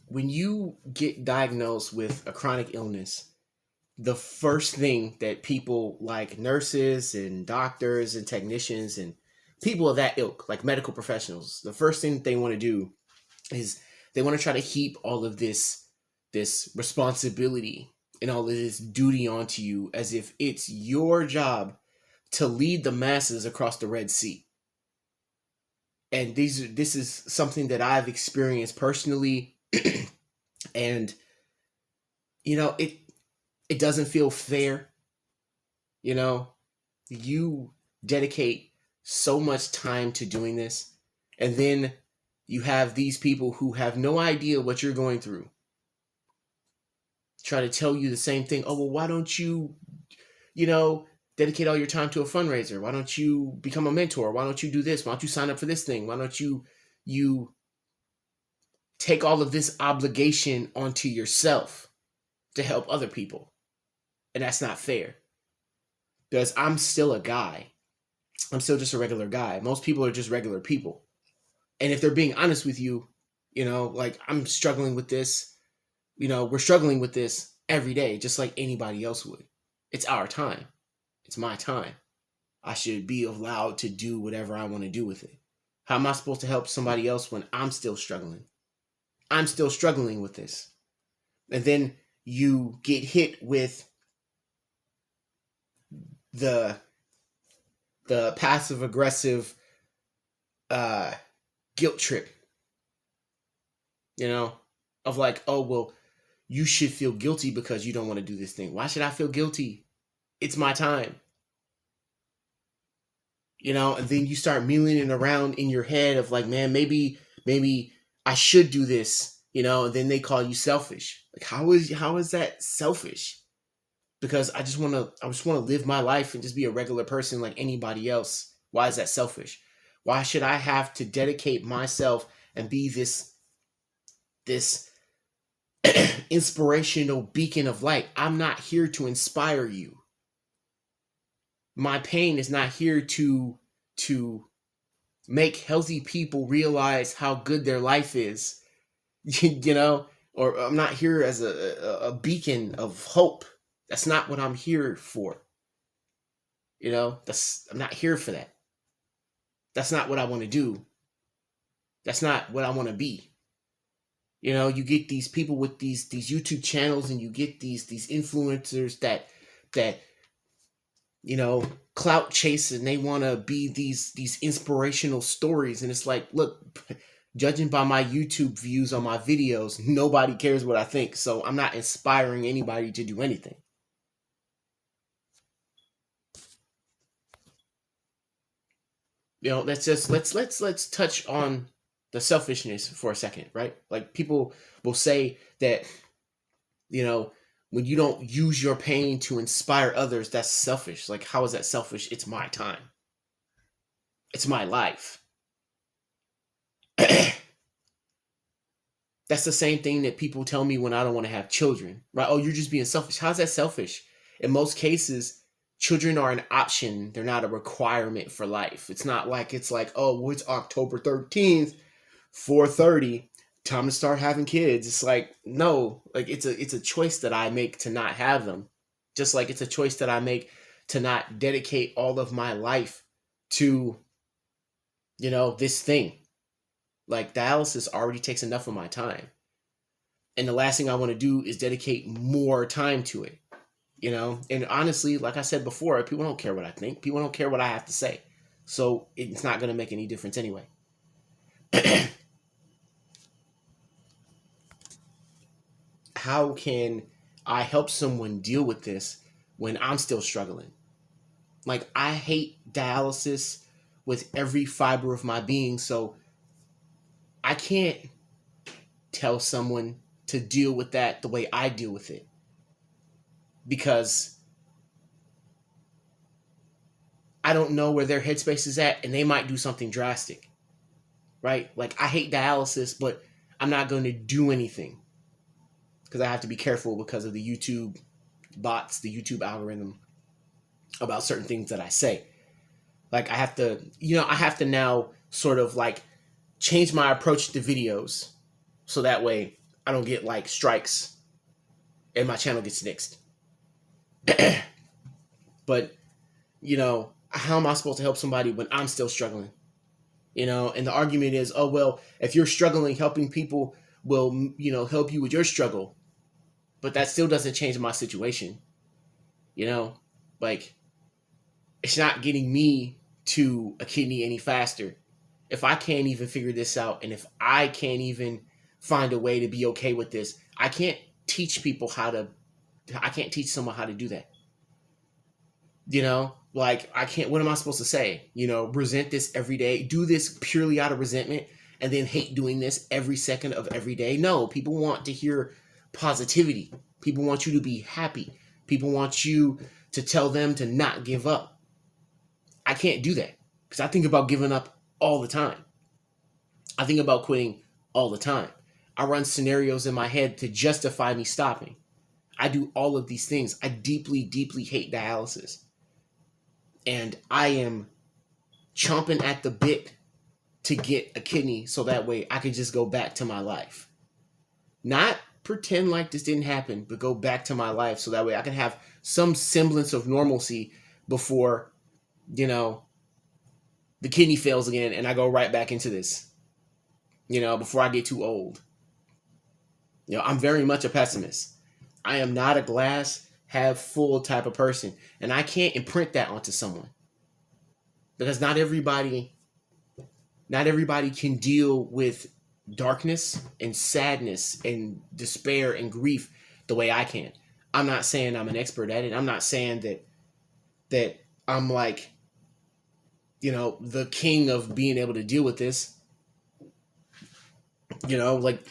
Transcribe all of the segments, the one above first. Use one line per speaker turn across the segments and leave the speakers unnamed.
when you get diagnosed with a chronic illness, the first thing that people like nurses and doctors and technicians and people of that ilk, like medical professionals, the first thing they want to do is they want to try to heap all of this responsibility and all of this duty onto you as if it's your job to lead the masses across the Red Sea. And this is something that I've experienced personally, and it doesn't feel fair. You dedicate so much time to doing this, and then you have these people who have no idea what you're going through try to tell you the same thing. Oh, well, why don't you, dedicate all your time to a fundraiser? Why don't you become a mentor? Why don't you do this? Why don't you sign up for this thing? Why don't you take all of this obligation onto yourself to help other people? And that's not fair. Because I'm still a guy. I'm still just a regular guy. Most people are just regular people. And if they're being honest with you, like I'm struggling with this, we're struggling with this every day, just like anybody else would. It's our time. It's my time. I should be allowed to do whatever I want to do with it. How am I supposed to help somebody else when I'm still struggling? I'm still struggling with this. And then you get hit with the passive aggressive guilt trip, of like, oh, well, you should feel guilty because you don't want to do this thing. Why should I feel guilty? It's my time. And then you start milling it around in your head of like, man, maybe I should do this, and then they call you selfish. Like, how is that selfish? Because I just want to live my life and just be a regular person like anybody else. Why is that selfish? Why should I have to dedicate myself and be this inspirational beacon of light? I'm not here to inspire you. My pain is not here to make healthy people realize how good their life is, or I'm not here as a beacon of hope. That's not what I'm here for. I'm not here for that. That's not what I want to do. That's not what I want to be. You get these people with these YouTube channels, and you get these influencers that clout chase, and they want to be these inspirational stories. And it's like, look, judging by my YouTube views on my videos, nobody cares what I think. So I'm not inspiring anybody to do anything. Let's touch on the selfishness for a second, right? Like, people will say that, when you don't use your pain to inspire others, that's selfish. Like, how is that selfish? It's my time. It's my life. That's the same thing that people tell me when I don't want to have children, right? Oh, you're just being selfish. How's that selfish? In most cases, children are an option. They're not a requirement for life. It's not like oh, well, it's October 13th, 4:30. Time to start having kids. It's like, no, like it's a choice that I make to not have them. Just like it's a choice that I make to not dedicate all of my life to, this thing. Like, dialysis already takes enough of my time. And the last thing I want to do is dedicate more time to it. And honestly, like I said before, people don't care what I think. People don't care what I have to say. So it's not going to make any difference anyway. How can I help someone deal with this when I'm still struggling? Like, I hate dialysis with every fiber of my being, so I can't tell someone to deal with that the way I deal with it. Because I don't know where their headspace is at, and they might do something drastic, right? Like, I hate dialysis, but I'm not going to do anything because I have to be careful because of the YouTube bots, the YouTube algorithm, about certain things that I say. Like, I have to now sort of like change my approach to videos so that way I don't get like strikes and my channel gets nixed. But, you know, how am I supposed to help somebody when I'm still struggling? You know, and the argument is, oh, well, if you're struggling, helping people will, you know, help you with your struggle. But that still doesn't change my situation. You know, like, it's not getting me to a kidney any faster. If I can't even figure this out, and if I can't even find a way to be okay with this, I can't teach someone how to do that. You know, like, I can't, what am I supposed to say? You know, resent this every day, do this purely out of resentment, and then hate doing this every second of every day? No, people want to hear positivity. People want you to be happy. People want you to tell them to not give up. I can't do that because I think about giving up all the time. I think about quitting all the time. I run scenarios in my head to justify me stopping. I do all of these things. I deeply, deeply hate dialysis. And I am chomping at the bit to get a kidney so that way I could just go back to my life. Not pretend like this didn't happen, but go back to my life so that way I can have some semblance of normalcy before, you know, the kidney fails again and I go right back into this, you know, before I get too old. You know, I'm very much a pessimist. I am not a glass half full type of person. And I can't imprint that onto someone. Because not everybody can deal with darkness and sadness and despair and grief the way I can. I'm not saying I'm an expert at it. I'm not saying that I'm like, you know, the king of being able to deal with this. You know, like,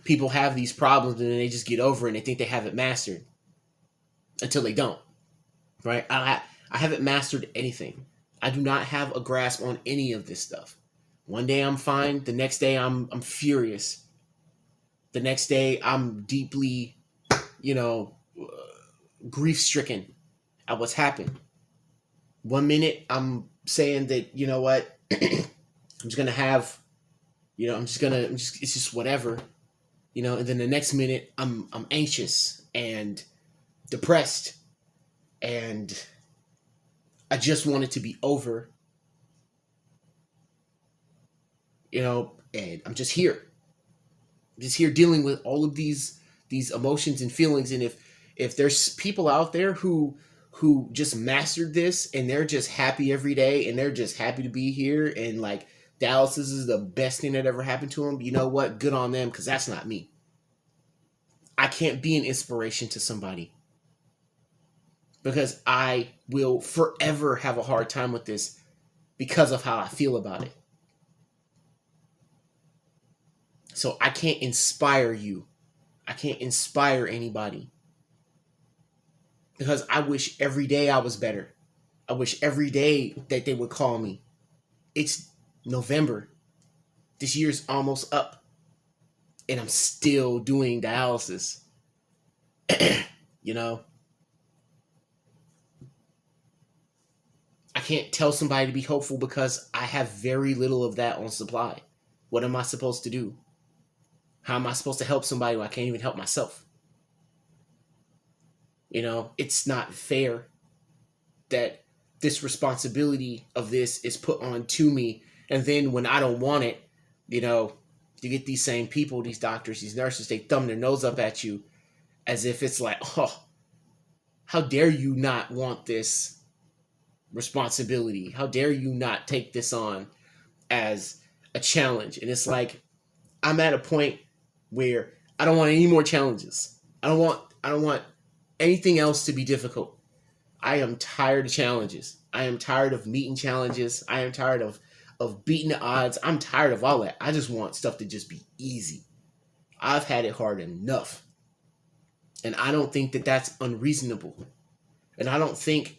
people have these problems and then they just get over it and they think they have it mastered until they don't, right? I haven't mastered anything. I do not have a grasp on any of this stuff. One day I'm fine. The next day I'm furious. The next day I'm deeply, you know, grief-stricken at what's happened. 1 minute I'm saying that, you know what, I'm just gonna have, you know, it's just whatever, you know, and then the next minute I'm anxious and depressed and I just want it to be over, you know, and I'm just here. I'm just here dealing with all of these emotions and feelings. And if there's people out there who just mastered this and they're just happy every day and they're just happy to be here and like dialysis is the best thing that ever happened to them, you know what? Good on them, because that's not me. I can't be an inspiration to somebody because I will forever have a hard time with this because of how I feel about it. So I can't inspire you. I can't inspire anybody. Because I wish every day I was better. I wish every day that they would call me. It's November. This year's almost up. And I'm still doing dialysis. You know? I can't tell somebody to be hopeful because I have very little of that on supply. What am I supposed to do? How am I supposed to help somebody when I can't even help myself? You know, it's not fair that this responsibility of this is put on to me. And then when I don't want it, you know, you get these same people, these doctors, these nurses, they thumb their nose up at you as if it's like, oh, how dare you not want this responsibility? How dare you not take this on as a challenge? And it's like, I'm at a point where I don't want any more challenges. I don't want anything else to be difficult. I am tired of challenges. I am tired of meeting challenges. I am tired of beating the odds. I'm tired of all that. I just want stuff to just be easy. I've had it hard enough. And I don't think that that's unreasonable. And I don't think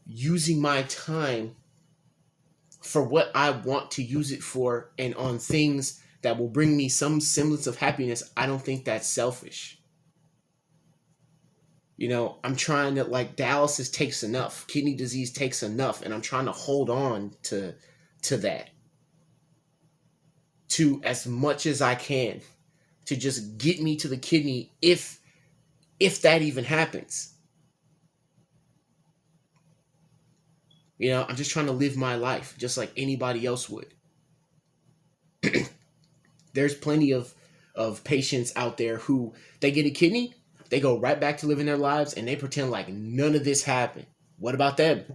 using my time for what I want to use it for and on things that will bring me some semblance of happiness, I don't think that's selfish. You know, I'm trying to, like, dialysis takes enough. Kidney disease takes enough. And I'm trying to hold on to that. To as much as I can. to just get me to the kidney if that even happens. I'm just trying to live my life just like anybody else would. There's plenty of patients out there who they get a kidney, they go right back to living their lives and they pretend like none of this happened. What about them?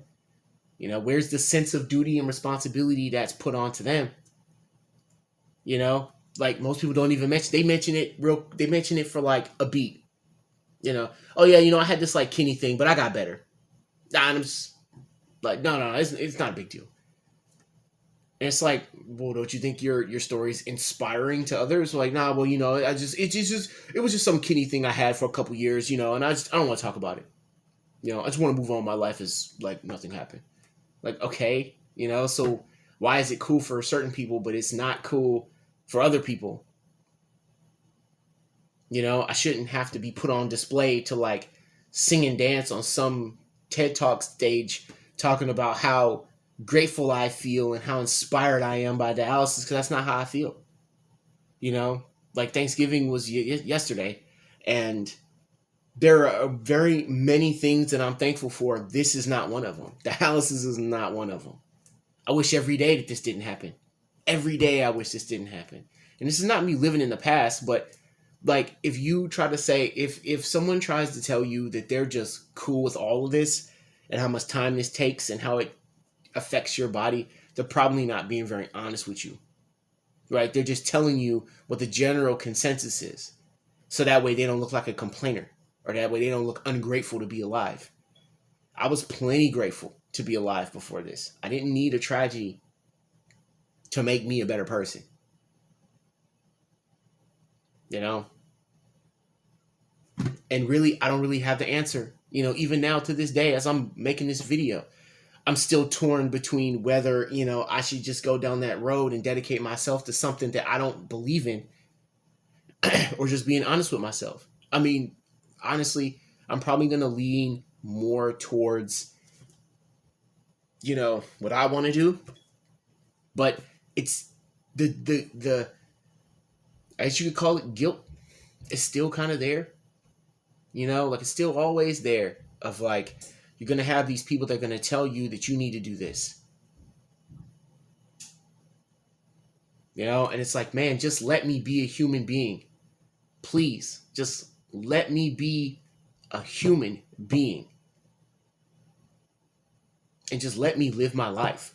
Where's the sense of duty and responsibility that's put onto them? Like most people don't even mention, they mention it for like a beat. Oh yeah, I had this like kidney thing, but I got better. Nah, and I'm just like, no, it's not a big deal. And it's like, well, don't you think your story's inspiring to others? Like, nah, well, it was just some kidney thing I had for a couple years, and I don't want to talk about it. I just want to move on. My life is like nothing happened. Like, okay, so why is it cool for certain people, but it's not cool for other people? I shouldn't have to be put on display to like sing and dance on some TED Talk stage talking about how grateful I feel and how inspired I am by dialysis, because that's not how I feel. Like Thanksgiving was yesterday, and there are very many things that I'm thankful for. This is not one of them. Dialysis is not one of them. I wish every day that this didn't happen. Every day I wish this didn't happen. And this is not me living in the past, but like if you try to say, if someone tries to tell you that they're just cool with all of this and how much time this takes and how it affects your body, they're probably not being very honest with you. Right? They're just telling you what the general consensus is. So that way they don't look like a complainer, or that way they don't look ungrateful to be alive. I was plenty grateful to be alive before this. I didn't need a tragedy to make me a better person. And really, I don't really have the answer. Even now to this day, as I'm making this video, I'm still torn between whether, I should just go down that road and dedicate myself to something that I don't believe in, or just being honest with myself. I mean, honestly, I'm probably going to lean more towards, what I want to do. But it's the as you could call it, guilt is still kind of there. Like it's still always there, of like, you're going to have these people that are going to tell you that you need to do this. And it's like, man, just let me be a human being. Please, just let me be a human being. And just let me live my life.